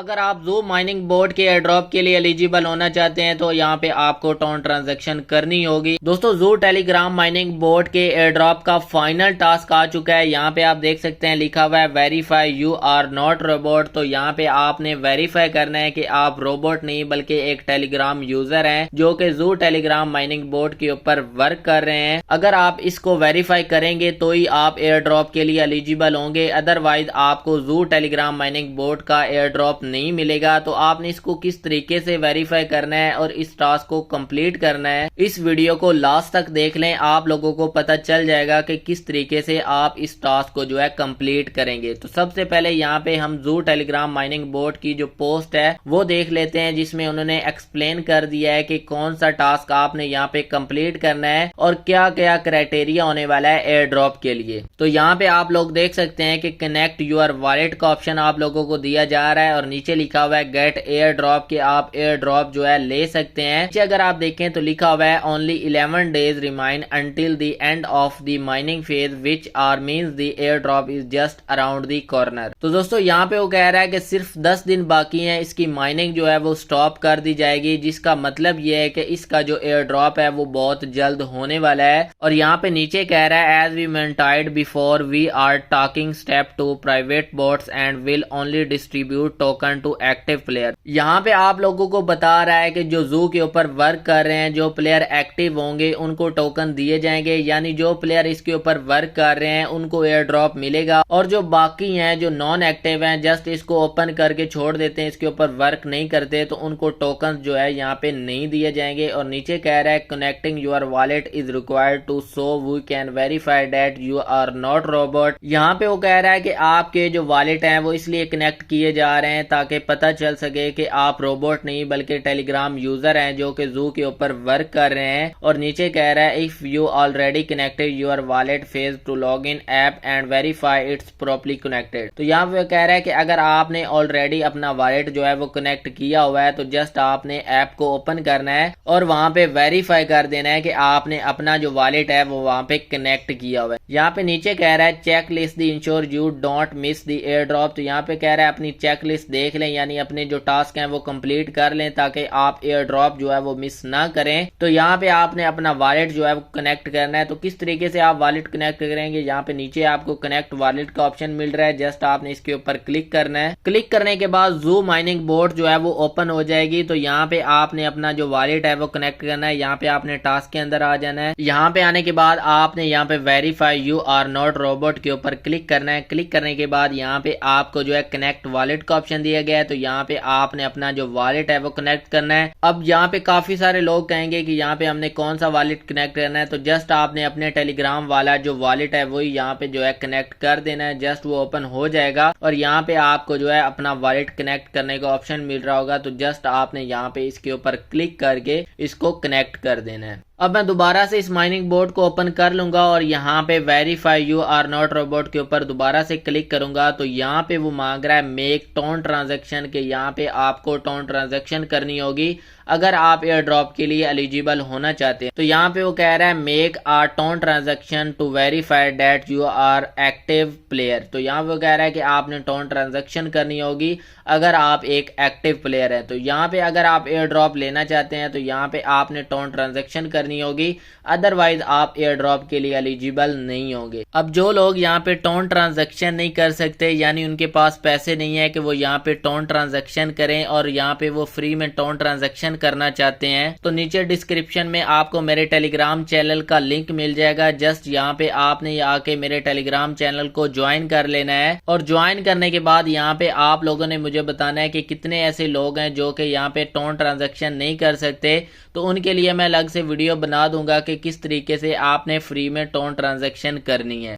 اگر آپ زو mining board کے ایئر ڈراپ کے لیے ایلیجیبل ہونا چاہتے ہیں تو یہاں پہ آپ کو ٹون ٹرانزیکشن کرنی ہوگی۔ دوستو زو ٹیلی گرام مائننگ بورڈ کے ایئر ڈراپ کا فائنل ٹاسک آ چکا ہے۔ یہاں پہ آپ دیکھ سکتے ہیں لکھا ہوا ہے verify you are not robot, تو یہاں پہ آپ نے ویریفائی کرنا ہے کہ آپ روبوٹ نہیں بلکہ ایک ٹیلی گرام یوزر ہیں جو کہ زو ٹیلی گرام مائننگ بورڈ کے اوپر ورک کر رہے ہیں۔ اگر آپ اس کو ویریفائی کریں گے تو ہی آپ ایئر ڈراپ کے لیے ایلیجیبل ہوں گے، ادروائز آپ کو زو ٹیلی گرام مائننگ بورڈ کا ایئر ڈراپ نہیں ملے گا۔ تو آپ نے اس کو کس طریقے سے ویریفائی کرنا ہے اور اس ٹاسک کو کمپلیٹ کرنا ہے، اس ویڈیو کو لاسٹ تک دیکھ لیں، آپ لوگوں کو پتہ چل جائے گا کہ کس طریقے سے آپ اس ٹاسک کو جو ہے کمپلیٹ کریں گے۔ تو سب سے پہلے یہاں پہ ہم زو ٹیلی گرام مائننگ بورڈ کی جو پوسٹ ہے وہ دیکھ لیتے ہیں، جس میں انہوں نے ایکسپلین کر دیا ہے کہ کون سا ٹاسک آپ نے یہاں پہ کمپلیٹ کرنا ہے اور کیا کیا کرائٹیریا ہونے والا ہے ایئر ڈراپ کے لیے۔ تو یہاں پہ آپ لوگ دیکھ سکتے ہیں کہ کنیکٹ یور والیٹ کا آپشن آپ لوگوں کو دیا جا رہا ہے اور نیچے لکھا ہوا ہے گیٹ ایئر ڈراپ کے آپ ایئر ڈراپ جو ہے لے سکتے ہیں۔ نیچے اگر آپ دیکھیں تو لکھا ہوا ہے only 11 days remain until the end of the mining phase which are means the air drop is just around the corner۔ تو دوستو یہاں پہ وہ کہہ رہا ہے کہ صرف 10 دن باقی ہیں، اس کی مائننگ جو ہے وہ سٹاپ کر دی جائے گی، جس کا مطلب یہ ہے کہ اس کا جو ایئر ڈراپ ہے وہ بہت جلد ہونے والا ہے۔ اور یہاں پہ نیچے کہہ رہا ہے as we mentioned before we are taking step to private bots and will only distribute token to active player۔ یہاں پہ آپ لوگوں کو بتا رہا ہے کہ جو زو کے اوپر ورک کر رہے ہیں، جو پلیئر ایکٹیو ہوں گے ان کو ٹوکن دیے جائیں گے، یعنی جو پلیئر اس کے اوپر ورک کر رہے ہیں ان کو ایئر ڈراپ ملے گا، اور جو باقی ہیں جو نان ایکٹیو ہیں جسٹ اس کو اوپن کر کے چھوڑ دیتے ہیں، اس کے اوپر ورک نہیں کرتے، تو ان کو ٹوکن جو ہے یہاں پہ نہیں دیے جائیں گے۔ اور نیچے کہہ رہا ہے connecting your wallet is required to so we can verify that you are not robot. یہاں پہ وہ کہہ رہا ہے کہ آپ کے جو والیٹ ہیں وہ اس لیے کنیکٹ کیے جا رہے ہیں تاکہ پتہ چل سکے کہ آپ روبوٹ نہیں بلکہ ٹیلی گرام یوزر ہیں جو کہ زو کے اوپر ورک کر رہے ہیں۔ اور نیچے کہہ رہا ہے if you already connected your wallet phase to login app and verify it's properly connected۔ تو یہاں پہ کہہ رہا ہے کہ اگر آپ نے آلریڈی اپنا والیٹ جو ہے وہ کنیکٹ کیا ہوا ہے تو جسٹ آپ نے ایپ کو اوپن کرنا ہے اور وہاں پہ ویریفائی کر دینا ہے کہ آپ نے اپنا جو والیٹ ہے وہ وہاں پہ کنیکٹ کیا ہوا ہے۔ یہاں پہ نیچے کہہ رہا ہے check list the ensure you don't miss the airdrop. تو یہاں پہ کہہ رہا ہے اپنی چیک لسٹ دیکھ لیں، یعنی اپنے جو ٹاسک ہیں وہ کمپلیٹ کر لیں تاکہ آپ ایئر ڈراپ جو ہے وہ مس نہ کریں۔ تو یہاں پہ آپ نے اپنا والیٹ جو ہے وہ کنیکٹ کرنا ہے۔ تو کس طریقے سے آپ والیٹ کنیکٹ کریں گے، یہاں پہ نیچے آپ کو کنیکٹ والیٹ کا آپشن مل رہا ہے، جسٹ آپ نے اس کے اوپر کلک کرنا ہے۔ کلک کرنے کے بعد زو مائننگ بورڈ جو ہے وہ اوپن ہو جائے گی۔ تو یہاں پہ آپ نے اپنا جو والیٹ ہے وہ کنیکٹ کرنا ہے، یہاں پہ آپ نے ٹاسک کے اندر آ جانا ہے۔ یہاں پہ آنے کے بعد آپ نے یہاں پہ verify you are not robot کے اوپر کلک کرنا ہے۔ کلک کرنے کے بعد یہاں پہ آپ کو جو ہے کنیکٹ والیٹ کا آپشن دیا گیا ہے، تو یہاں پہ آپ نے اپنا جو والیٹ ہے وہ کنیکٹ کرنا ہے۔ اب یہاں پہ کافی سارے لوگ کہیں گے کہ یہاں پہ ہم نے کون سا والیٹ کنیکٹ کرنا ہے، تو جسٹ آپ نے اپنے ٹیلی گرام والا جو والیٹ ہے وہی یہاں پہ جو ہے کنیکٹ کر دینا ہے، جسٹ وہ اوپن ہو جائے گا اور یہاں پہ آپ کو جو ہے اپنا والیٹ کنیکٹ کرنے کا آپشن مل رہا ہوگا، تو جسٹ آپ نے یہاں پہ اس کے اوپر کلک کر کے اس کو کنیکٹ کر دینا ہے۔ اب میں دوبارہ سے اس مائننگ بورڈ کو اوپن کر لوں گا اور یہاں پہ verify you are not robot کے اوپر دوبارہ سے کلک کروں گا، تو یہاں پہ وہ مانگ رہا ہے میک ٹون ٹرانزیکشن، کہ یہاں پہ آپ کو ٹون ٹرانزیکشن کرنی ہوگی اگر آپ ایئر ڈراپ کے لیے ایلیجیبل ہونا چاہتے ہیں۔ تو یہاں پہ وہ کہہ رہا ہے make a TON transaction to verify that you are active player. تو یہاں پہ وہ کہہ رہا ہے کہ آپ نے ٹون ٹرانزیکشن کرنی ہوگی اگر آپ ایک ایکٹیو پلیئر ہے۔ تو یہاں پہ اگر آپ ایئر ڈراپ لینا چاہتے ہیں تو یہاں پہ آپ نے ٹون ٹرانزیکشن کرنی ہوگی، ادروائز آپ ایئر ڈراپ کے لیے ایلیجیبل نہیں ہوں گے۔ اب جو لوگ یہاں پہ ٹون ٹرانزیکشن نہیں کر سکتے، یعنی ان کے پاس پیسے نہیں ہے کہ وہ یہاں پہ ٹون ٹرانزیکشن کریں اور یہاں پہ وہ فری میں ٹون ٹرانزیکشن کرنا چاہتے ہیں، تو نیچے ڈسکرپشن میں آپ کو میرے ٹیلی گرام چینل کا لنک مل جائے گا، جسٹ یہاں پہ آپ نے آ کے میرے ٹیلی گرام چینل کو جوائن کر لینا ہے۔ اور جوائن کرنے کے بعد یہاں پہ آپ لوگوں نے مجھے بتانا ہے کہ کتنے ایسے لوگ ہیں جو کہ یہاں پہ ٹون ٹرانزیکشن نہیں کر سکتے، تو ان کے لیے میں الگ سے ویڈیو بنا دوں گا کہ کس طریقے سے آپ نے فری میں ٹون ٹرانزیکشن کرنی ہے۔